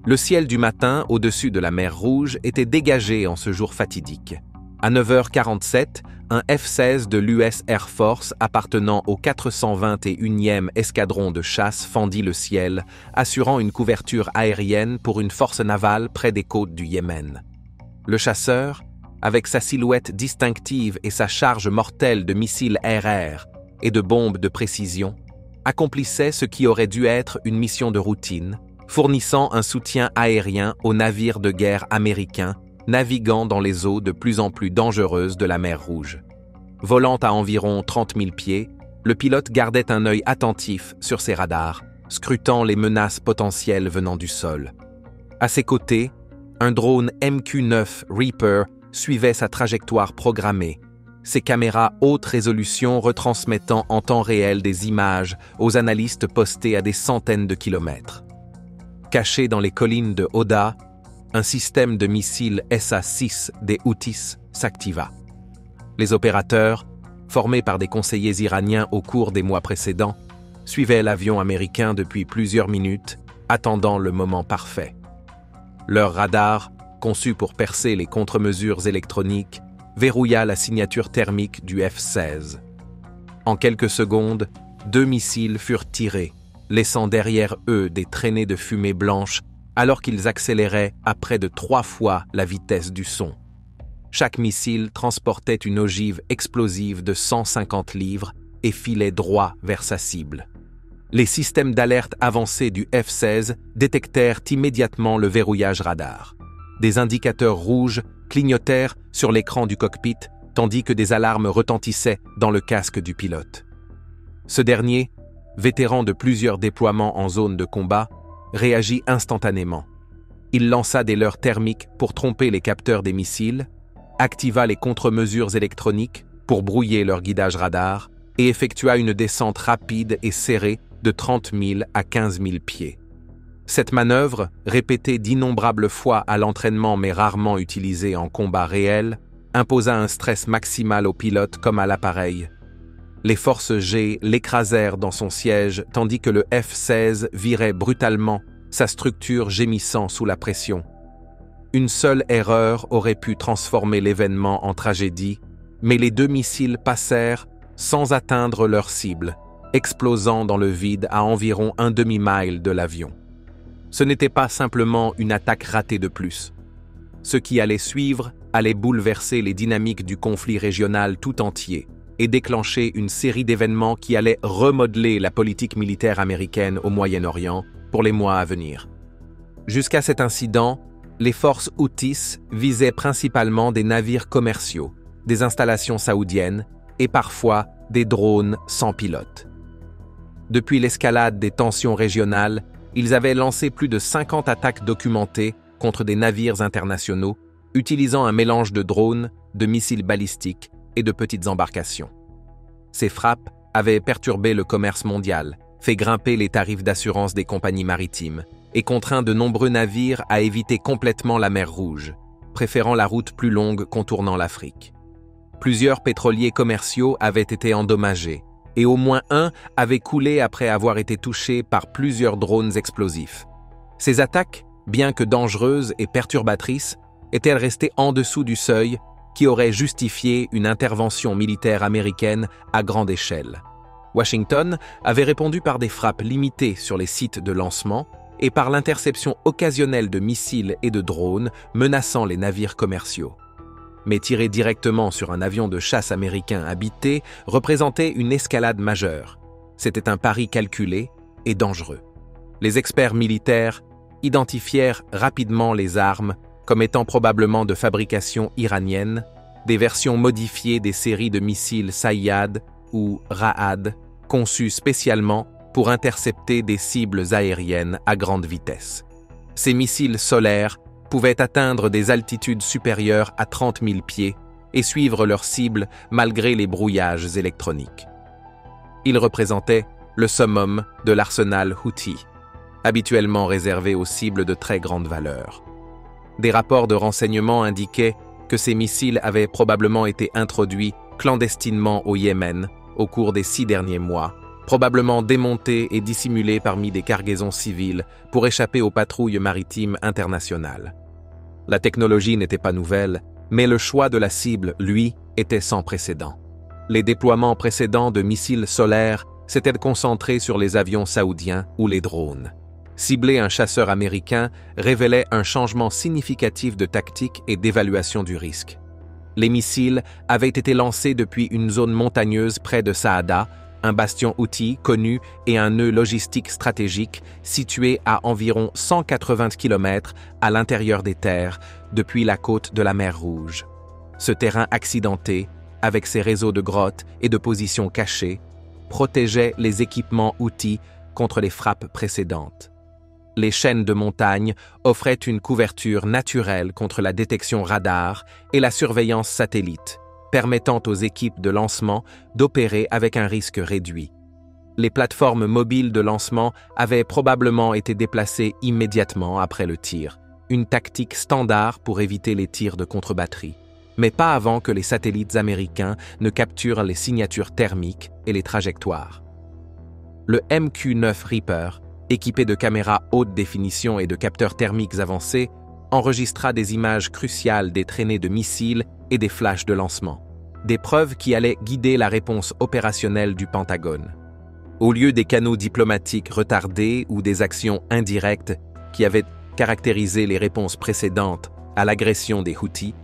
Le ciel du matin, au-dessus de la mer Rouge, était dégagé en ce jour fatidique. À 9h47, un F-16 de l'US Air Force appartenant au 421e escadron de chasse fendit le ciel, assurant une couverture aérienne pour une force navale près des côtes du Yémen. Le chasseur, avec sa silhouette distinctive et sa charge mortelle de missiles air-air et de bombes de précision, accomplissait ce qui aurait dû être une mission de routine, fournissant un soutien aérien aux navires de guerre américains naviguant dans les eaux de plus en plus dangereuses de la mer Rouge. Volant à environ 30 000 pieds, le pilote gardait un œil attentif sur ses radars, scrutant les menaces potentielles venant du sol. À ses côtés, un drone MQ-9 Reaper suivait sa trajectoire programmée, ses caméras haute résolution retransmettant en temps réel des images aux analystes postés à des centaines de kilomètres. Caché dans les collines de Hoda, un système de missiles SA-6 des Houthis s'activa. Les opérateurs, formés par des conseillers iraniens au cours des mois précédents, suivaient l'avion américain depuis plusieurs minutes, attendant le moment parfait. Leur radar, conçu pour percer les contre-mesures électroniques, verrouilla la signature thermique du F-16. En quelques secondes, 2 missiles furent tirés, laissant derrière eux des traînées de fumée blanche alors qu'ils accéléraient à près de 3 fois la vitesse du son. Chaque missile transportait une ogive explosive de 150 livres et filait droit vers sa cible. Les systèmes d'alerte avancés du F-16 détectèrent immédiatement le verrouillage radar. Des indicateurs rouges clignotèrent sur l'écran du cockpit, tandis que des alarmes retentissaient dans le casque du pilote. Ce dernier, vétéran de plusieurs déploiements en zone de combat, réagit instantanément. Il lança des leurres thermiques pour tromper les capteurs des missiles, activa les contre-mesures électroniques pour brouiller leur guidage radar et effectua une descente rapide et serrée de 30 000 à 15 000 pieds. Cette manœuvre, répétée d'innombrables fois à l'entraînement mais rarement utilisée en combat réel, imposa un stress maximal au pilote comme à l'appareil. Les forces G l'écrasèrent dans son siège tandis que le F-16 virait brutalement, sa structure gémissant sous la pression. Une seule erreur aurait pu transformer l'événement en tragédie, mais les 2 missiles passèrent sans atteindre leur cible, explosant dans le vide à environ un demi-mile de l'avion. Ce n'était pas simplement une attaque ratée de plus. Ce qui allait suivre allait bouleverser les dynamiques du conflit régional tout entier et déclencher une série d'événements qui allaient remodeler la politique militaire américaine au Moyen-Orient pour les mois à venir. Jusqu'à cet incident, les forces Houthis visaient principalement des navires commerciaux, des installations saoudiennes et parfois des drones sans pilote. Depuis l'escalade des tensions régionales, ils avaient lancé plus de 50 attaques documentées contre des navires internationaux, utilisant un mélange de drones, de missiles balistiques et de petites embarcations. Ces frappes avaient perturbé le commerce mondial, fait grimper les tarifs d'assurance des compagnies maritimes et contraint de nombreux navires à éviter complètement la mer Rouge, préférant la route plus longue contournant l'Afrique. Plusieurs pétroliers commerciaux avaient été endommagés, et au moins un avait coulé après avoir été touché par plusieurs drones explosifs. Ces attaques, bien que dangereuses et perturbatrices, étaient restées en dessous du seuil qui aurait justifié une intervention militaire américaine à grande échelle. Washington avait répondu par des frappes limitées sur les sites de lancement et par l'interception occasionnelle de missiles et de drones menaçant les navires commerciaux. Mais tirer directement sur un avion de chasse américain habité représentait une escalade majeure. C'était un pari calculé et dangereux. Les experts militaires identifièrent rapidement les armes comme étant probablement de fabrication iranienne, des versions modifiées des séries de missiles Sayyad ou Ra'ad, conçues spécialement pour intercepter des cibles aériennes à grande vitesse. Ces missiles solaires pouvaient atteindre des altitudes supérieures à 30 000 pieds et suivre leur cible malgré les brouillages électroniques. Ils représentaient le summum de l'arsenal Houthi, habituellement réservé aux cibles de très grande valeur. Des rapports de renseignement indiquaient que ces missiles avaient probablement été introduits clandestinement au Yémen au cours des 6 derniers mois probablement démontés et dissimulés parmi des cargaisons civiles pour échapper aux patrouilles maritimes internationales. La technologie n'était pas nouvelle, mais le choix de la cible, lui, était sans précédent. Les déploiements précédents de missiles solaires s'étaient concentrés sur les avions saoudiens ou les drones. Cibler un chasseur américain révélait un changement significatif de tactique et d'évaluation du risque. Les missiles avaient été lancés depuis une zone montagneuse près de Saada, un bastion outil connu et un nœud logistique stratégique situé à environ 180 km à l'intérieur des terres, depuis la côte de la mer Rouge. Ce terrain accidenté, avec ses réseaux de grottes et de positions cachées, protégeait les équipements outils contre les frappes précédentes. Les chaînes de montagnes offraient une couverture naturelle contre la détection radar et la surveillance satellite, permettant aux équipes de lancement d'opérer avec un risque réduit. Les plateformes mobiles de lancement avaient probablement été déplacées immédiatement après le tir, une tactique standard pour éviter les tirs de contre-batterie, mais pas avant que les satellites américains ne capturent les signatures thermiques et les trajectoires. Le MQ-9 Reaper, équipé de caméras haute définition et de capteurs thermiques avancés, enregistra des images cruciales des traînées de missiles et des flashs de lancement, des preuves qui allaient guider la réponse opérationnelle du Pentagone. Au lieu des canaux diplomatiques retardés ou des actions indirectes qui avaient caractérisé les réponses précédentes à l'agression des Houthis,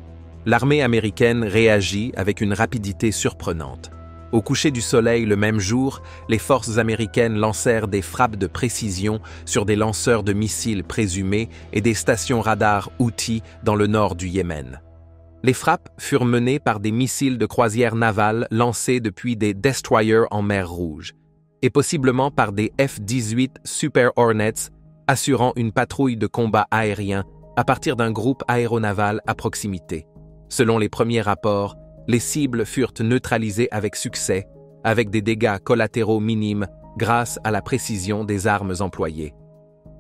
l'armée américaine réagit avec une rapidité surprenante. Au coucher du soleil le même jour, les forces américaines lancèrent des frappes de précision sur des lanceurs de missiles présumés et des stations radars Houthis dans le nord du Yémen. Les frappes furent menées par des missiles de croisière navale lancés depuis des destroyers en mer Rouge, et possiblement par des F-18 Super Hornets assurant une patrouille de combat aérien à partir d'un groupe aéronaval à proximité. Selon les premiers rapports, les cibles furent neutralisées avec succès, avec des dégâts collatéraux minimes grâce à la précision des armes employées.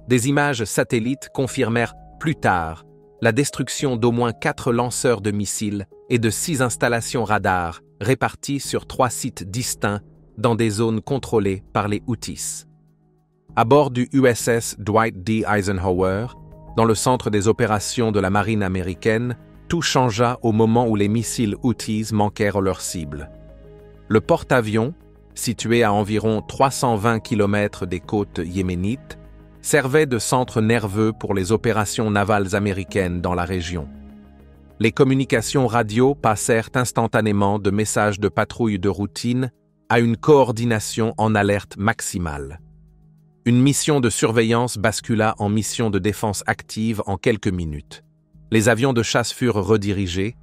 Des images satellites confirmèrent plus tard la destruction d'au moins 4 lanceurs de missiles et de 6 installations radars réparties sur 3 sites distincts dans des zones contrôlées par les Houthis. À bord du USS Dwight D. Eisenhower, dans le centre des opérations de la marine américaine, tout changea au moment où les missiles Houthis manquèrent leur cible. Le porte-avions, situé à environ 320 km des côtes yéménites, servait de centre nerveux pour les opérations navales américaines dans la région. Les communications radio passèrent instantanément de messages de patrouille de routine à une coordination en alerte maximale. Une mission de surveillance bascula en mission de défense active en quelques minutes. Les avions de chasse furent redirigés,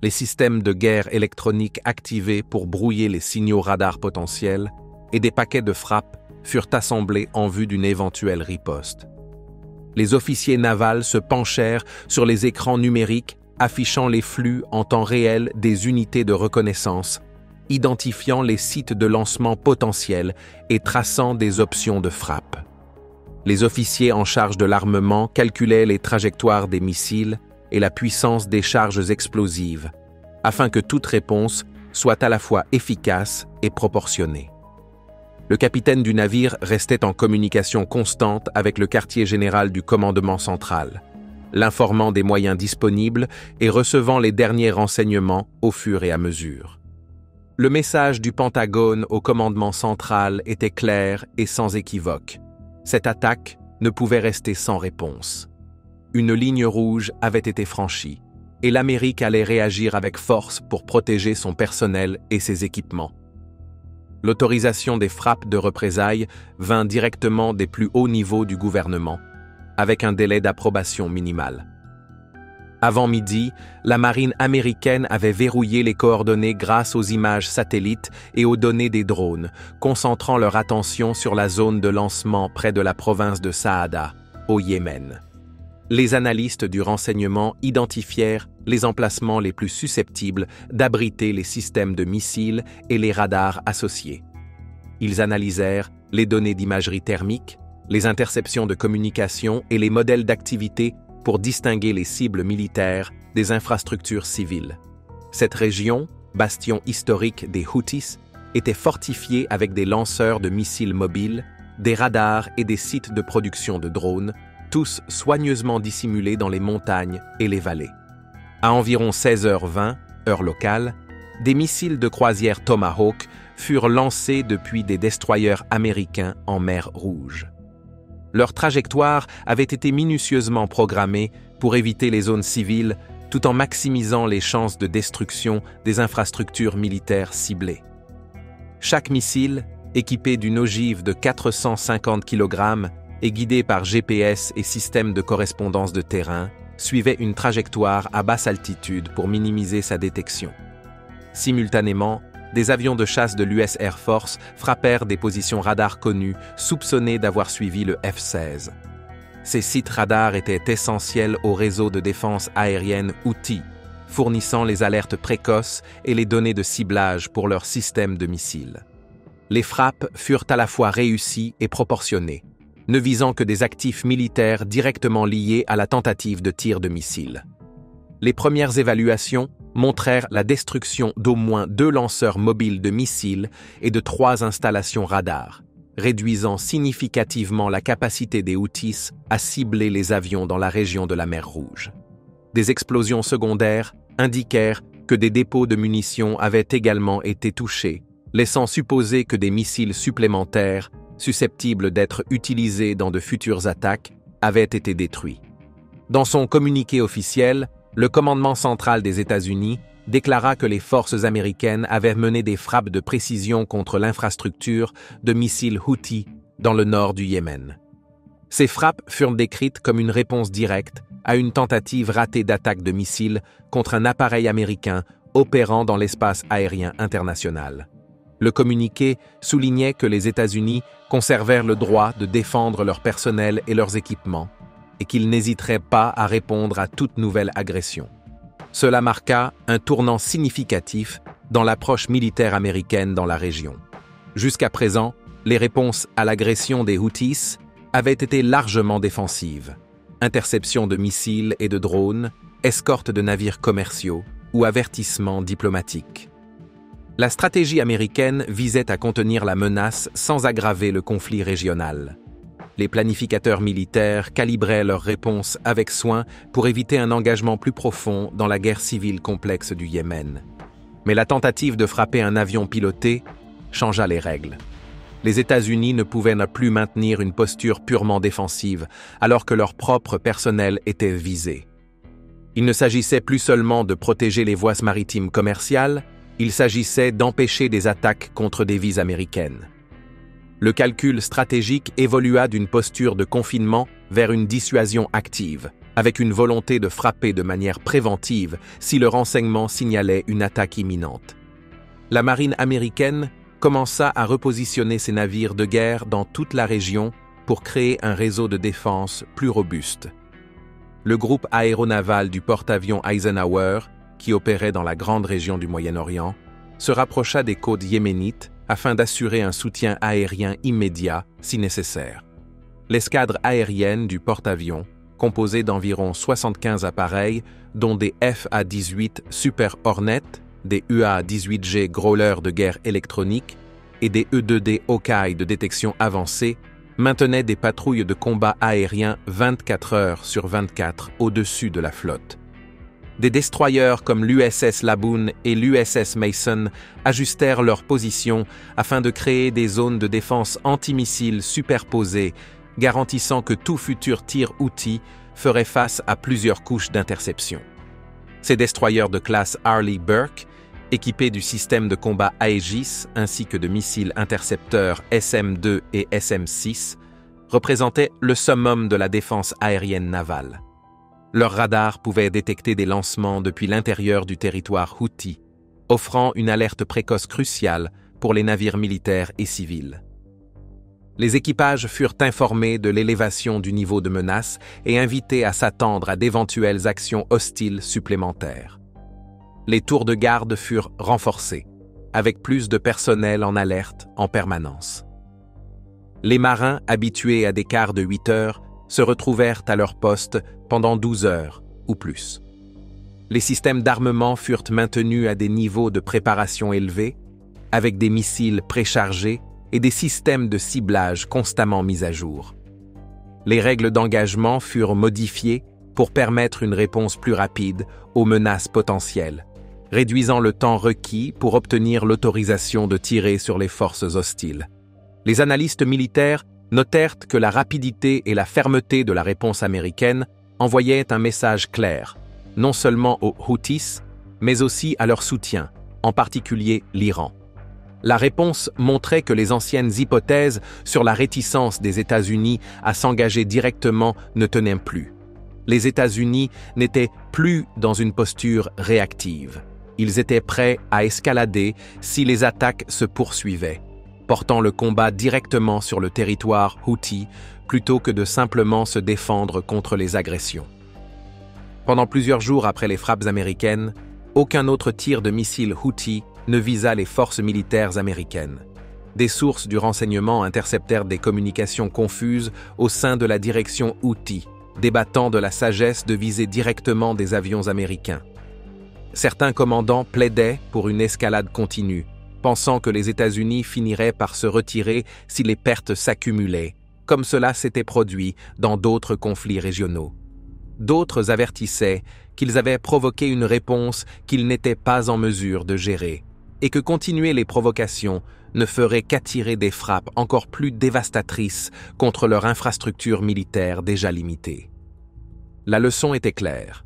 les systèmes de guerre électroniques activés pour brouiller les signaux radars potentiels et des paquets de frappes furent assemblés en vue d'une éventuelle riposte. Les officiers navals se penchèrent sur les écrans numériques affichant les flux en temps réel des unités de reconnaissance, identifiant les sites de lancement potentiels et traçant des options de frappe. Les officiers en charge de l'armement calculaient les trajectoires des missiles et la puissance des charges explosives, afin que toute réponse soit à la fois efficace et proportionnée. Le capitaine du navire restait en communication constante avec le quartier général du commandement central, l'informant des moyens disponibles et recevant les derniers renseignements au fur et à mesure. Le message du Pentagone au commandement central était clair et sans équivoque. Cette attaque ne pouvait rester sans réponse. Une ligne rouge avait été franchie, et l'Amérique allait réagir avec force pour protéger son personnel et ses équipements. L'autorisation des frappes de représailles vint directement des plus hauts niveaux du gouvernement, avec un délai d'approbation minimal. Avant midi, la marine américaine avait verrouillé les coordonnées grâce aux images satellites et aux données des drones, concentrant leur attention sur la zone de lancement près de la province de Saada, au Yémen. Les analystes du renseignement identifièrent les emplacements les plus susceptibles d'abriter les systèmes de missiles et les radars associés. Ils analysèrent les données d'imagerie thermique, les interceptions de communication et les modèles d'activité pour distinguer les cibles militaires des infrastructures civiles. Cette région, bastion historique des Houthis, étaient fortifiés avec des lanceurs de missiles mobiles, des radars et des sites de production de drones, tous soigneusement dissimulés dans les montagnes et les vallées. À environ 16h20, heure locale, des missiles de croisière Tomahawk furent lancés depuis des destroyers américains en mer Rouge. Leur trajectoire avait été minutieusement programmée pour éviter les zones civiles tout en maximisant les chances de destruction des infrastructures militaires ciblées. Chaque missile, équipé d'une ogive de 450 kg et guidé par GPS et système de correspondance de terrain, suivait une trajectoire à basse altitude pour minimiser sa détection. Simultanément, des avions de chasse de l'US Air Force frappèrent des positions radars connues, soupçonnées d'avoir suivi le F-16. Ces sites radars étaient essentiels au réseau de défense aérienne Houthi, fournissant les alertes précoces et les données de ciblage pour leur système de missiles. Les frappes furent à la fois réussies et proportionnées, ne visant que des actifs militaires directement liés à la tentative de tir de missiles. Les premières évaluations montrèrent la destruction d'au moins 2 lanceurs mobiles de missiles et de 3 installations radars, réduisant significativement la capacité des Houthis à cibler les avions dans la région de la mer Rouge. Des explosions secondaires indiquèrent que des dépôts de munitions avaient également été touchés, laissant supposer que des missiles supplémentaires, susceptibles d'être utilisés dans de futures attaques, avaient été détruits. Dans son communiqué officiel, le commandement central des États-Unis déclara que les forces américaines avaient mené des frappes de précision contre l'infrastructure de missiles Houthi dans le nord du Yémen. Ces frappes furent décrites comme une réponse directe à une tentative ratée d'attaque de missiles contre un appareil américain opérant dans l'espace aérien international. Le communiqué soulignait que les États-Unis conservèrent le droit de défendre leur personnel et leurs équipements, et qu'ils n'hésiteraient pas à répondre à toute nouvelle agression. Cela marqua un tournant significatif dans l'approche militaire américaine dans la région. Jusqu'à présent, les réponses à l'agression des Houthis avaient été largement défensives. Interception de missiles et de drones, escorte de navires commerciaux ou avertissements diplomatiques. La stratégie américaine visait à contenir la menace sans aggraver le conflit régional. Les planificateurs militaires calibraient leurs réponses avec soin pour éviter un engagement plus profond dans la guerre civile complexe du Yémen. Mais la tentative de frapper un avion piloté changea les règles. Les États-Unis ne pouvaient ne plus maintenir une posture purement défensive, alors que leur propre personnel était visé. Il ne s'agissait plus seulement de protéger les voies maritimes commerciales, il s'agissait d'empêcher des attaques contre des vies américaines. Le calcul stratégique évolua d'une posture de confinement vers une dissuasion active, avec une volonté de frapper de manière préventive si le renseignement signalait une attaque imminente. La marine américaine commença à repositionner ses navires de guerre dans toute la région pour créer un réseau de défense plus robuste. Le groupe aéronaval du porte-avions Eisenhower, qui opérait dans la grande région du Moyen-Orient, se rapprocha des côtes yéménites afin d'assurer un soutien aérien immédiat si nécessaire. L'escadre aérienne du porte-avions, composée d'environ 75 appareils, dont des FA-18 Super Hornet, des UA-18G Growler de guerre électronique et des E-2D Hawkeye de détection avancée, maintenait des patrouilles de combat aérien 24 heures sur 24 au-dessus de la flotte. Des destroyers comme l'USS Laboon et l'USS Mason ajustèrent leur position afin de créer des zones de défense antimissiles superposées, garantissant que tout futur tir Houthi ferait face à plusieurs couches d'interception. Ces destroyers de classe Arleigh Burke, équipés du système de combat Aegis ainsi que de missiles intercepteurs SM-2 et SM-6, représentaient le summum de la défense aérienne navale. Leurs radars pouvaient détecter des lancements depuis l'intérieur du territoire Houthi, offrant une alerte précoce cruciale pour les navires militaires et civils. Les équipages furent informés de l'élévation du niveau de menace et invités à s'attendre à d'éventuelles actions hostiles supplémentaires. Les tours de garde furent renforcés, avec plus de personnel en alerte en permanence. Les marins, habitués à des quarts de 8 heures, se retrouvèrent à leur poste pendant 12 heures ou plus. Les systèmes d'armement furent maintenus à des niveaux de préparation élevés, avec des missiles préchargés et des systèmes de ciblage constamment mis à jour. Les règles d'engagement furent modifiées pour permettre une réponse plus rapide aux menaces potentielles, réduisant le temps requis pour obtenir l'autorisation de tirer sur les forces hostiles. Les analystes militaires notèrent que la rapidité et la fermeté de la réponse américaine envoyaient un message clair, non seulement aux Houthis, mais aussi à leur soutien, en particulier l'Iran. La réponse montrait que les anciennes hypothèses sur la réticence des États-Unis à s'engager directement ne tenaient plus. Les États-Unis n'étaient plus dans une posture réactive. Ils étaient prêts à escalader si les attaques se poursuivaient, portant le combat directement sur le territoire Houthi plutôt que de simplement se défendre contre les agressions. Pendant plusieurs jours après les frappes américaines, aucun autre tir de missiles Houthi ne visa les forces militaires américaines. Des sources du renseignement interceptèrent des communications confuses au sein de la direction Houthi, débattant de la sagesse de viser directement des avions américains. Certains commandants plaidaient pour une escalade continue, pensant que les États-Unis finiraient par se retirer si les pertes s'accumulaient, comme cela s'était produit dans d'autres conflits régionaux. D'autres avertissaient qu'ils avaient provoqué une réponse qu'ils n'étaient pas en mesure de gérer, et que continuer les provocations ne ferait qu'attirer des frappes encore plus dévastatrices contre leur infrastructure militaire déjà limitée. La leçon était claire.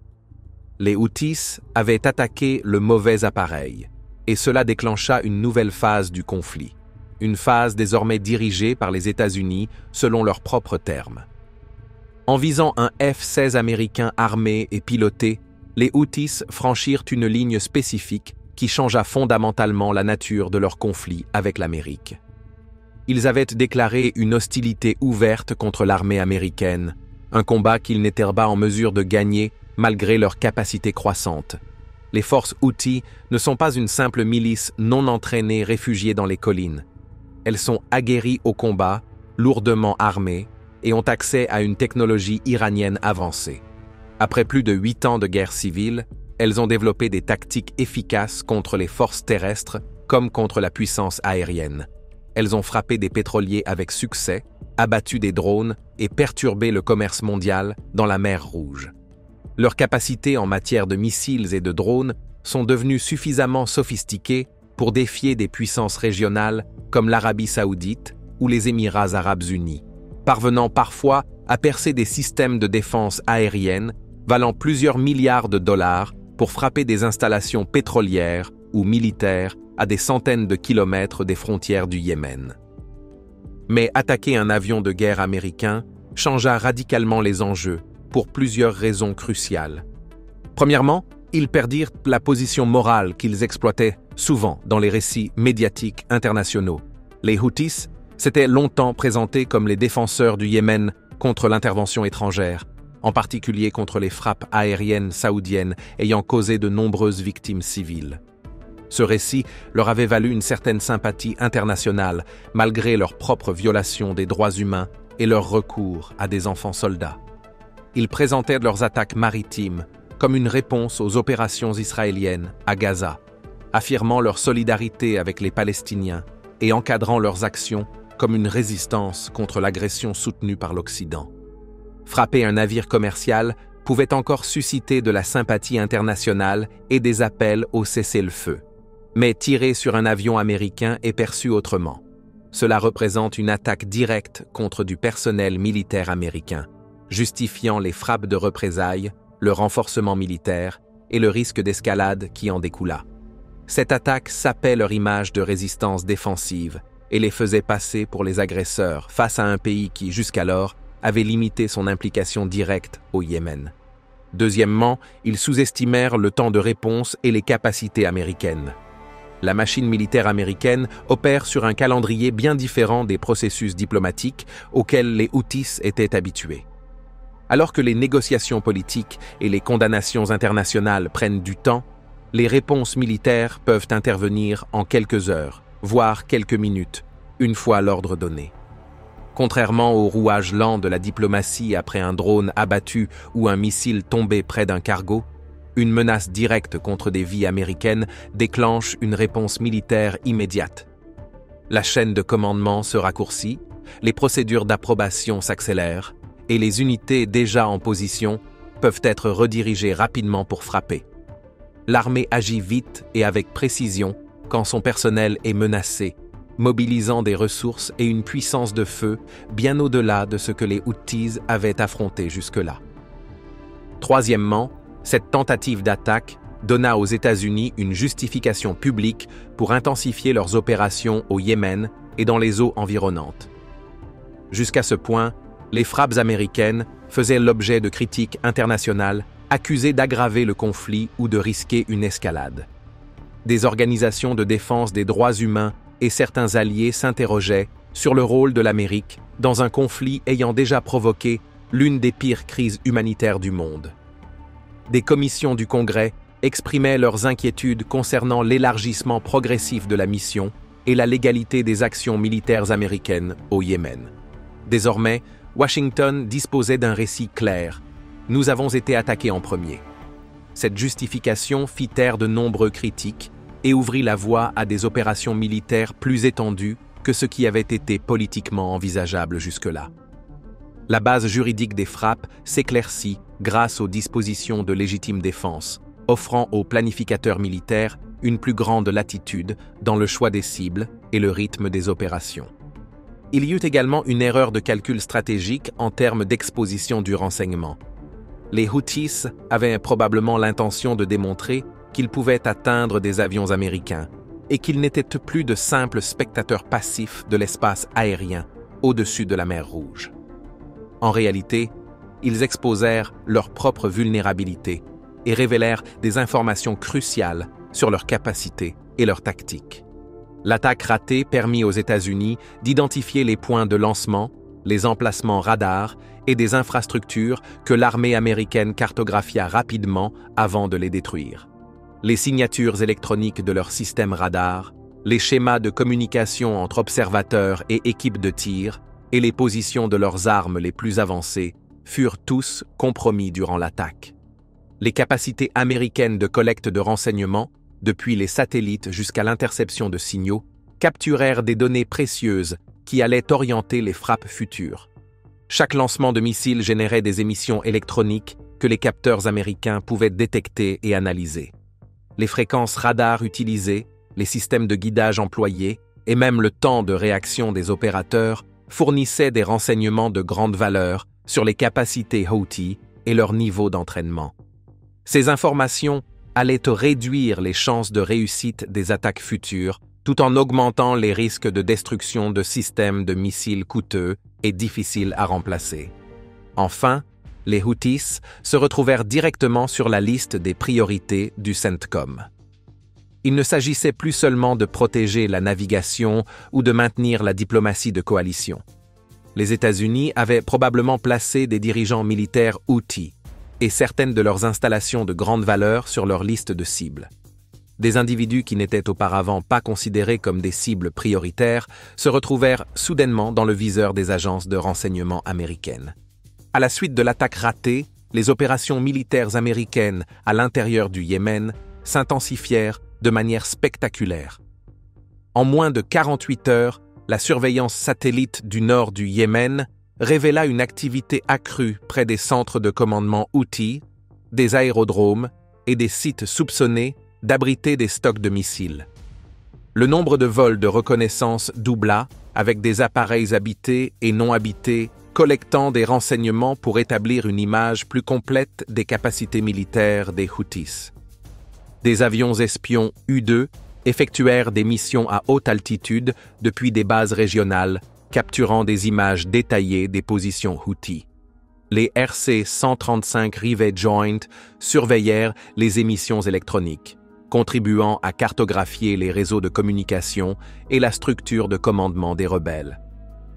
Les Houthis avaient attaqué le mauvais appareil, et cela déclencha une nouvelle phase du conflit, une phase désormais dirigée par les États-Unis selon leurs propres termes. En visant un F-16 américain armé et piloté, les Houthis franchirent une ligne spécifique qui changea fondamentalement la nature de leur conflit avec l'Amérique. Ils avaient déclaré une hostilité ouverte contre l'armée américaine, un combat qu'ils n'étaient pas en mesure de gagner malgré leur capacité croissante. Les forces Houthis ne sont pas une simple milice non entraînée réfugiée dans les collines. Elles sont aguerries au combat, lourdement armées, et ont accès à une technologie iranienne avancée. Après plus de 8 ans de guerre civile, elles ont développé des tactiques efficaces contre les forces terrestres comme contre la puissance aérienne. Elles ont frappé des pétroliers avec succès, abattu des drones et perturbé le commerce mondial dans la mer Rouge. Leurs capacités en matière de missiles et de drones sont devenues suffisamment sophistiquées pour défier des puissances régionales comme l'Arabie saoudite ou les Émirats arabes unis, parvenant parfois à percer des systèmes de défense aérienne valant plusieurs milliards de dollars pour frapper des installations pétrolières ou militaires à des centaines de kilomètres des frontières du Yémen. Mais attaquer un avion de guerre américain changea radicalement les enjeux pour plusieurs raisons cruciales. Premièrement, ils perdirent la position morale qu'ils exploitaient souvent dans les récits médiatiques internationaux. Les Houthis s'étaient longtemps présentés comme les défenseurs du Yémen contre l'intervention étrangère, en particulier contre les frappes aériennes saoudiennes ayant causé de nombreuses victimes civiles. Ce récit leur avait valu une certaine sympathie internationale, malgré leurs propres violations des droits humains et leur recours à des enfants soldats. Ils présentaient leurs attaques maritimes comme une réponse aux opérations israéliennes à Gaza, affirmant leur solidarité avec les Palestiniens et encadrant leurs actions comme une résistance contre l'agression soutenue par l'Occident. Frapper un navire commercial pouvait encore susciter de la sympathie internationale et des appels au cessez-le-feu. Mais tirer sur un avion américain est perçu autrement. Cela représente une attaque directe contre du personnel militaire américain, justifiant les frappes de représailles, le renforcement militaire et le risque d'escalade qui en découla. Cette attaque sapait leur image de résistance défensive et les faisait passer pour les agresseurs face à un pays qui, jusqu'alors, avait limité son implication directe au Yémen. Deuxièmement, ils sous-estimèrent le temps de réponse et les capacités américaines. La machine militaire américaine opère sur un calendrier bien différent des processus diplomatiques auxquels les Houthis étaient habitués. Alors que les négociations politiques et les condamnations internationales prennent du temps, les réponses militaires peuvent intervenir en quelques heures, voire quelques minutes, une fois l'ordre donné. Contrairement au rouage lent de la diplomatie après un drone abattu ou un missile tombé près d'un cargo, Une menace directe contre des vies américaines déclenche une réponse militaire immédiate. La chaîne de commandement se raccourcit, les procédures d'approbation s'accélèrent et les unités déjà en position peuvent être redirigées rapidement pour frapper. L'armée agit vite et avec précision quand son personnel est menacé, mobilisant des ressources et une puissance de feu bien au-delà de ce que les Houthis avaient affronté jusque-là. Troisièmement, cette tentative d'attaque donna aux États-Unis une justification publique pour intensifier leurs opérations au Yémen et dans les eaux environnantes. Jusqu'à ce point, les frappes américaines faisaient l'objet de critiques internationales accusées d'aggraver le conflit ou de risquer une escalade. Des organisations de défense des droits humains et certains alliés s'interrogeaient sur le rôle de l'Amérique dans un conflit ayant déjà provoqué l'une des pires crises humanitaires du monde. Des commissions du Congrès exprimaient leurs inquiétudes concernant l'élargissement progressif de la mission et la légalité des actions militaires américaines au Yémen. Désormais, Washington disposait d'un récit clair. Nous avons été attaqués en premier. Cette justification fit taire de nombreux critiques et ouvrit la voie à des opérations militaires plus étendues que ce qui avait été politiquement envisageable jusque-là. La base juridique des frappes s'éclaircit grâce aux dispositions de légitime défense, offrant aux planificateurs militaires une plus grande latitude dans le choix des cibles et le rythme des opérations. Il y eut également une erreur de calcul stratégique en termes d'exposition du renseignement. Les Houthis avaient probablement l'intention de démontrer qu'ils pouvaient atteindre des avions américains et qu'ils n'étaient plus de simples spectateurs passifs de l'espace aérien au-dessus de la mer Rouge. En réalité, ils exposèrent leur propre vulnérabilité et révélèrent des informations cruciales sur leurs capacités et leurs tactiques. L'attaque ratée permit aux États-Unis d'identifier les points de lancement, les emplacements radars et des infrastructures que l'armée américaine cartographia rapidement avant de les détruire. Les signatures électroniques de leurs systèmes radars, les schémas de communication entre observateurs et équipes de tir, et les positions de leurs armes les plus avancées furent tous compromis durant l'attaque. Les capacités américaines de collecte de renseignements, depuis les satellites jusqu'à l'interception de signaux, capturèrent des données précieuses qui allaient orienter les frappes futures. Chaque lancement de missiles générait des émissions électroniques que les capteurs américains pouvaient détecter et analyser. Les fréquences radars utilisées, les systèmes de guidage employés et même le temps de réaction des opérateurs fournissaient des renseignements de grande valeur sur les capacités Houthi et leur niveau d'entraînement. Ces informations allaient réduire les chances de réussite des attaques futures tout en augmentant les risques de destruction de systèmes de missiles coûteux et difficiles à remplacer. Enfin, les Houthis se retrouvèrent directement sur la liste des priorités du CENTCOM. Il ne s'agissait plus seulement de protéger la navigation ou de maintenir la diplomatie de coalition. Les États-Unis avaient probablement placé des dirigeants militaires Houthis et certaines de leurs installations de grande valeur sur leur liste de cibles. Des individus qui n'étaient auparavant pas considérés comme des cibles prioritaires se retrouvèrent soudainement dans le viseur des agences de renseignement américaines. À la suite de l'attaque ratée, les opérations militaires américaines à l'intérieur du Yémen s'intensifièrent de manière spectaculaire. En moins de 48 heures, la surveillance satellite du nord du Yémen révéla une activité accrue près des centres de commandement Houthi, des aérodromes et des sites soupçonnés d'abriter des stocks de missiles. Le nombre de vols de reconnaissance doubla, avec des appareils habités et non habités collectant des renseignements pour établir une image plus complète des capacités militaires des Houthis. Des avions espions U-2 effectuèrent des missions à haute altitude depuis des bases régionales, capturant des images détaillées des positions Houthi. Les RC-135 Rivet Joint surveillèrent les émissions électroniques, contribuant à cartographier les réseaux de communication et la structure de commandement des rebelles.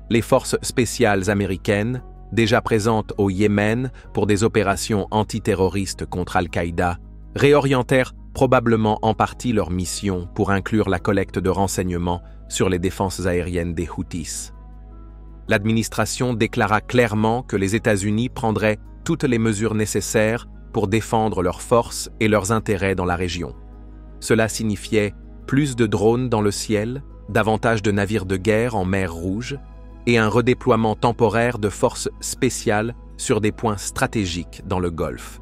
Les forces spéciales américaines, déjà présentes au Yémen pour des opérations antiterroristes contre Al-Qaïda, réorientèrent probablement en partie leur mission pour inclure la collecte de renseignements sur les défenses aériennes des Houthis. L'administration déclara clairement que les États-Unis prendraient toutes les mesures nécessaires pour défendre leurs forces et leurs intérêts dans la région. Cela signifiait plus de drones dans le ciel, davantage de navires de guerre en mer Rouge et un redéploiement temporaire de forces spéciales sur des points stratégiques dans le Golfe.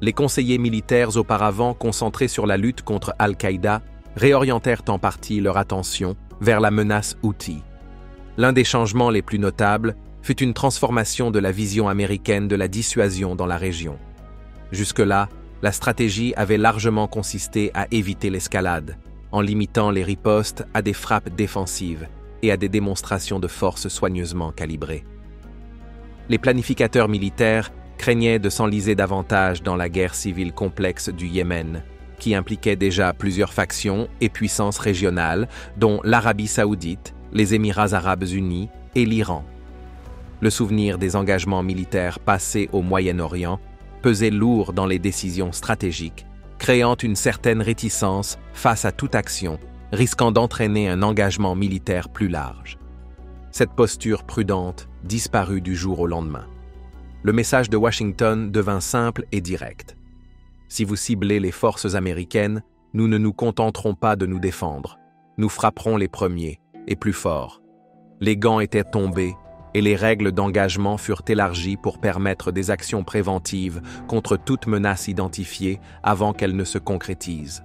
Les conseillers militaires auparavant concentrés sur la lutte contre Al-Qaïda réorientèrent en partie leur attention vers la menace Houthi. L'un des changements les plus notables fut une transformation de la vision américaine de la dissuasion dans la région. Jusque-là, la stratégie avait largement consisté à éviter l'escalade, en limitant les ripostes à des frappes défensives et à des démonstrations de force soigneusement calibrées. Les planificateurs militaires craignaient de s'enliser davantage dans la guerre civile complexe du Yémen, qui impliquait déjà plusieurs factions et puissances régionales, dont l'Arabie saoudite, les Émirats arabes unis et l'Iran. Le souvenir des engagements militaires passés au Moyen-Orient pesait lourd dans les décisions stratégiques, créant une certaine réticence face à toute action, risquant d'entraîner un engagement militaire plus large. Cette posture prudente disparut du jour au lendemain. Le message de Washington devint simple et direct. Si vous ciblez les forces américaines, nous ne nous contenterons pas de nous défendre. Nous frapperons les premiers, et plus fort. Les gants étaient tombés, et les règles d'engagement furent élargies pour permettre des actions préventives contre toute menace identifiée avant qu'elle ne se concrétise.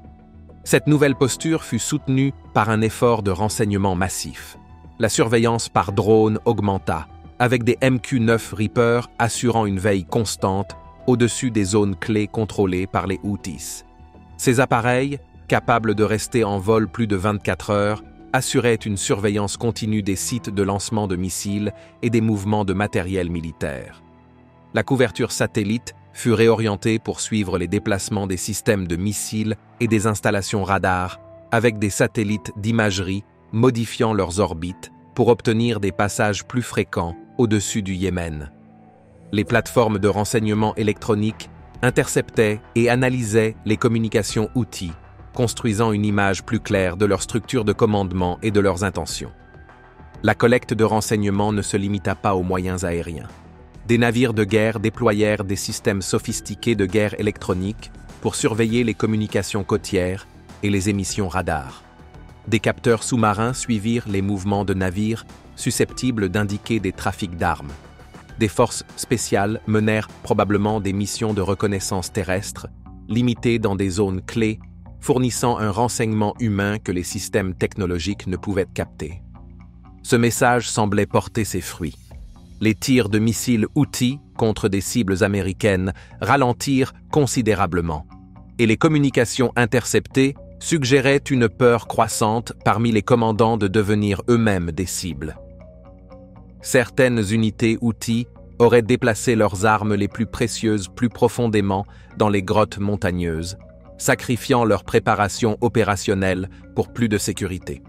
Cette nouvelle posture fut soutenue par un effort de renseignement massif. La surveillance par drone augmenta, avec des MQ-9 Reaper assurant une veille constante au-dessus des zones clés contrôlées par les Houthis. Ces appareils, capables de rester en vol plus de 24 heures, assuraient une surveillance continue des sites de lancement de missiles et des mouvements de matériel militaire. La couverture satellite fut réorientée pour suivre les déplacements des systèmes de missiles et des installations radars, avec des satellites d'imagerie modifiant leurs orbites pour obtenir des passages plus fréquents au-dessus du Yémen. Les plateformes de renseignement électronique interceptaient et analysaient les communications Houthis, construisant une image plus claire de leur structure de commandement et de leurs intentions. La collecte de renseignements ne se limita pas aux moyens aériens. Des navires de guerre déployèrent des systèmes sophistiqués de guerre électronique pour surveiller les communications côtières et les émissions radars. Des capteurs sous-marins suivirent les mouvements de navires susceptibles d'indiquer des trafics d'armes. Des forces spéciales menèrent probablement des missions de reconnaissance terrestre, limitées dans des zones clés, fournissant un renseignement humain que les systèmes technologiques ne pouvaient capter. Ce message semblait porter ses fruits. Les tirs de missiles Houthis contre des cibles américaines ralentirent considérablement, et les communications interceptées suggéraient une peur croissante parmi les commandants de devenir eux-mêmes des cibles. Certaines unités Houthis auraient déplacé leurs armes les plus précieuses plus profondément dans les grottes montagneuses, sacrifiant leur préparation opérationnelle pour plus de sécurité.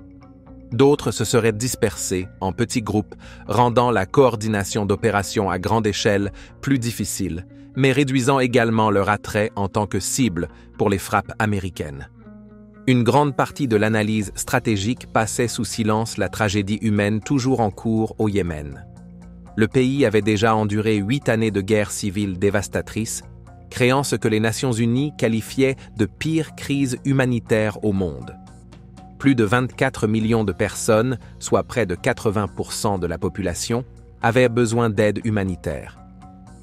D'autres se seraient dispersés en petits groupes, rendant la coordination d'opérations à grande échelle plus difficile, mais réduisant également leur attrait en tant que cible pour les frappes américaines. Une grande partie de l'analyse stratégique passait sous silence la tragédie humaine toujours en cours au Yémen. Le pays avait déjà enduré 8 années de guerre civile dévastatrice, créant ce que les Nations Unies qualifiaient de pire crise humanitaire au monde. Plus de 24 millions de personnes, soit près de 80% de la population, avaient besoin d'aide humanitaire.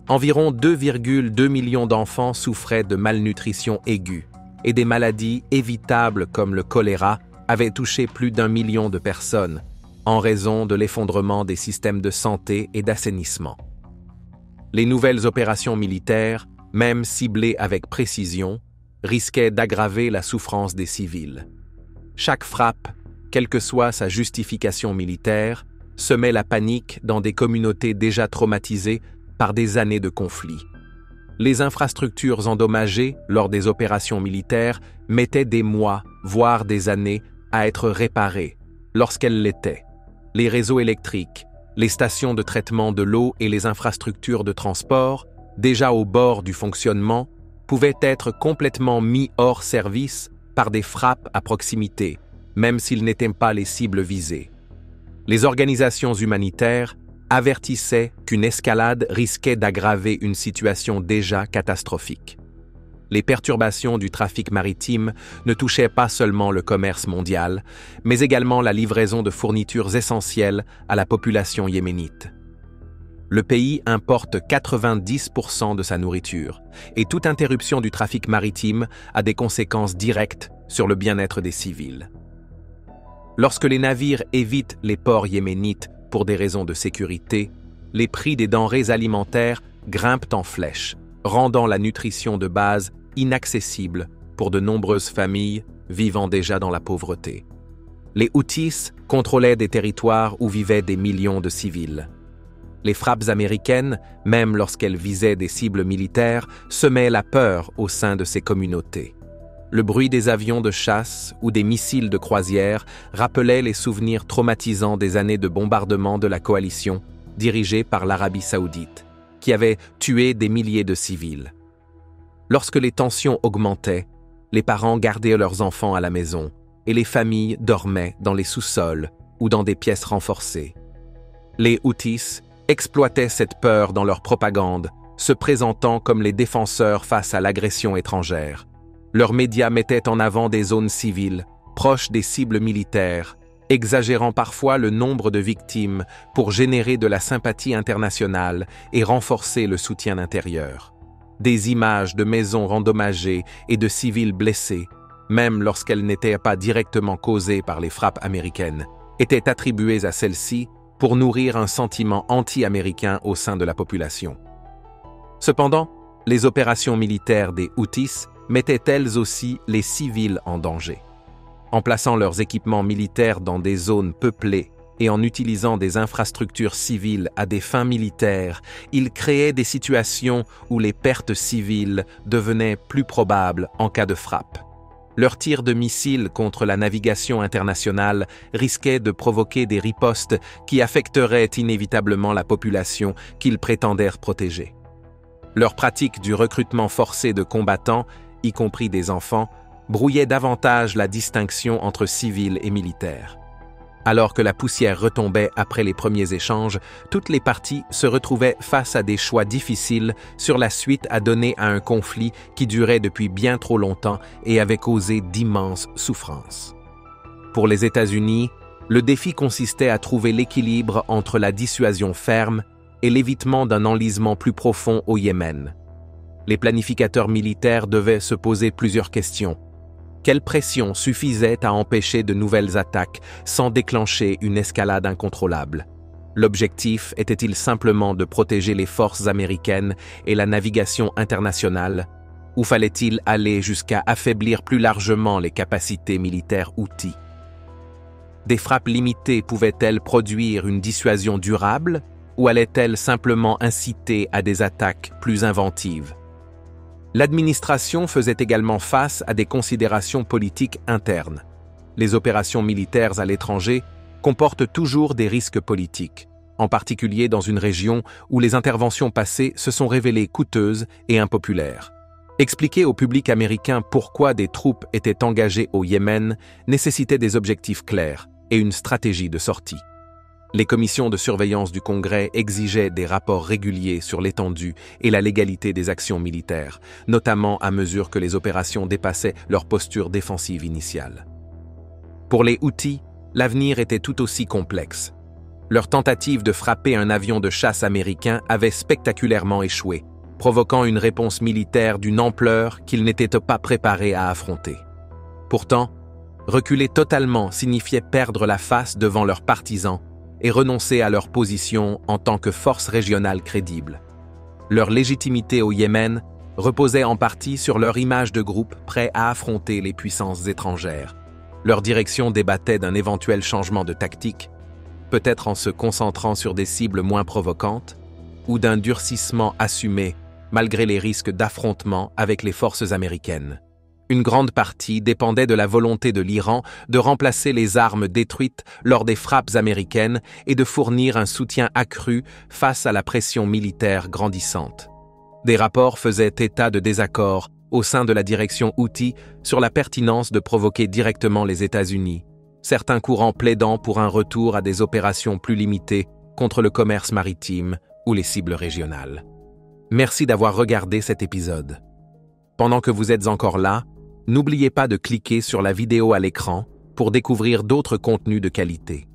Environ 2,2 millions d'enfants souffraient de malnutrition aiguë, et des maladies évitables comme le choléra avaient touché plus d'1 million de personnes, en raison de l'effondrement des systèmes de santé et d'assainissement. Les nouvelles opérations militaires, même ciblées avec précision, risquaient d'aggraver la souffrance des civils. Chaque frappe, quelle que soit sa justification militaire, semait la panique dans des communautés déjà traumatisées par des années de conflits. Les infrastructures endommagées lors des opérations militaires mettaient des mois, voire des années, à être réparées, lorsqu'elles l'étaient. Les réseaux électriques, les stations de traitement de l'eau et les infrastructures de transport, déjà au bord du fonctionnement, pouvaient être complètement mis hors service par des frappes à proximité, même s'ils n'étaient pas les cibles visées. Les organisations humanitaires, avertissait qu'une escalade risquait d'aggraver une situation déjà catastrophique. Les perturbations du trafic maritime ne touchaient pas seulement le commerce mondial, mais également la livraison de fournitures essentielles à la population yéménite. Le pays importe 90% de sa nourriture, et toute interruption du trafic maritime a des conséquences directes sur le bien-être des civils. Lorsque les navires évitent les ports yéménites pour des raisons de sécurité, les prix des denrées alimentaires grimpent en flèche, rendant la nutrition de base inaccessible pour de nombreuses familles vivant déjà dans la pauvreté. Les Houthis contrôlaient des territoires où vivaient des millions de civils. Les frappes américaines, même lorsqu'elles visaient des cibles militaires, semaient la peur au sein de ces communautés. Le bruit des avions de chasse ou des missiles de croisière rappelait les souvenirs traumatisants des années de bombardement de la coalition dirigée par l'Arabie saoudite, qui avait tué des milliers de civils. Lorsque les tensions augmentaient, les parents gardaient leurs enfants à la maison et les familles dormaient dans les sous-sols ou dans des pièces renforcées. Les Houthis exploitaient cette peur dans leur propagande, se présentant comme les défenseurs face à l'agression étrangère. Leurs médias mettaient en avant des zones civiles, proches des cibles militaires, exagérant parfois le nombre de victimes pour générer de la sympathie internationale et renforcer le soutien intérieur. Des images de maisons endommagées et de civils blessés, même lorsqu'elles n'étaient pas directement causées par les frappes américaines, étaient attribuées à celles-ci pour nourrir un sentiment anti-américain au sein de la population. Cependant, les opérations militaires des Houthis mettaient elles aussi les civils en danger. En plaçant leurs équipements militaires dans des zones peuplées et en utilisant des infrastructures civiles à des fins militaires, ils créaient des situations où les pertes civiles devenaient plus probables en cas de frappe. Leurs tirs de missiles contre la navigation internationale risquaient de provoquer des ripostes qui affecteraient inévitablement la population qu'ils prétendèrent protéger. Leur pratique du recrutement forcé de combattants, y compris des enfants, brouillait davantage la distinction entre civils et militaires. Alors que la poussière retombait après les premiers échanges, toutes les parties se retrouvaient face à des choix difficiles sur la suite à donner à un conflit qui durait depuis bien trop longtemps et avait causé d'immenses souffrances. Pour les États-Unis, le défi consistait à trouver l'équilibre entre la dissuasion ferme et l'évitement d'un enlisement plus profond au Yémen. Les planificateurs militaires devaient se poser plusieurs questions. Quelle pression suffisait à empêcher de nouvelles attaques sans déclencher une escalade incontrôlable? L'objectif était-il simplement de protéger les forces américaines et la navigation internationale, ou fallait-il aller jusqu'à affaiblir plus largement les capacités militaires Houthis? Des frappes limitées pouvaient-elles produire une dissuasion durable, ou allaient-elles simplement inciter à des attaques plus inventives? L'administration faisait également face à des considérations politiques internes. Les opérations militaires à l'étranger comportent toujours des risques politiques, en particulier dans une région où les interventions passées se sont révélées coûteuses et impopulaires. Expliquer au public américain pourquoi des troupes étaient engagées au Yémen nécessitait des objectifs clairs et une stratégie de sortie. Les commissions de surveillance du Congrès exigeaient des rapports réguliers sur l'étendue et la légalité des actions militaires, notamment à mesure que les opérations dépassaient leur posture défensive initiale. Pour les Houthis, l'avenir était tout aussi complexe. Leur tentative de frapper un avion de chasse américain avait spectaculairement échoué, provoquant une réponse militaire d'une ampleur qu'ils n'étaient pas préparés à affronter. Pourtant, reculer totalement signifiait perdre la face devant leurs partisans et renoncer à leur position en tant que force régionale crédible. Leur légitimité au Yémen reposait en partie sur leur image de groupe prêt à affronter les puissances étrangères. Leur direction débattait d'un éventuel changement de tactique, peut-être en se concentrant sur des cibles moins provocantes, ou d'un durcissement assumé malgré les risques d'affrontement avec les forces américaines. Une grande partie dépendait de la volonté de l'Iran de remplacer les armes détruites lors des frappes américaines et de fournir un soutien accru face à la pression militaire grandissante. Des rapports faisaient état de désaccords au sein de la direction Houthi sur la pertinence de provoquer directement les États-Unis, certains courants plaidant pour un retour à des opérations plus limitées contre le commerce maritime ou les cibles régionales. Merci d'avoir regardé cet épisode. Pendant que vous êtes encore là, n'oubliez pas de cliquer sur la vidéo à l'écran pour découvrir d'autres contenus de qualité.